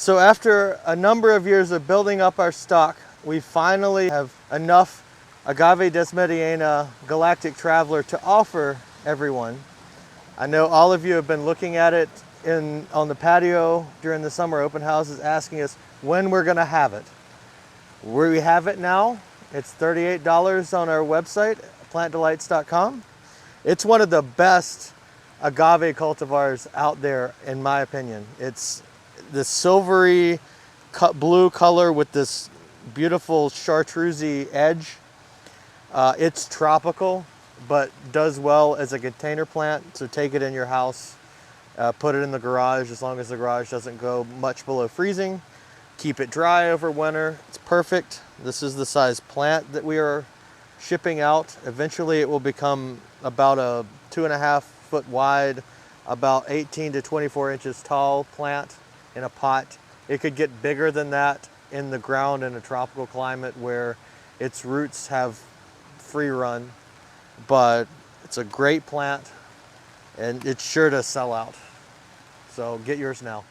So after a number of years of building up our stock, we finally have enough Agave desmettiana Galactic Traveler to offer everyone. I know all of you have been looking at it on the patio during the summer open houses, asking us when we're gonna have it. We have it now. It's $38 on our website, plantdelights.com. It's one of the best agave cultivars out there, in my opinion. It's the silvery blue color with this beautiful chartreusey edge. It's tropical, but does well as a container plant. So take it in your house, put it in the garage as long as the garage doesn't go much below freezing. Keep it dry over winter. It's perfect. This is the size plant that we are shipping out. Eventually it will become about a 2.5 foot wide, about 18 to 24 inches tall plant in a pot. It could get bigger than that in the ground in a tropical climate where its roots have free run, but it's a great plant and it's sure to sell out. So get yours now.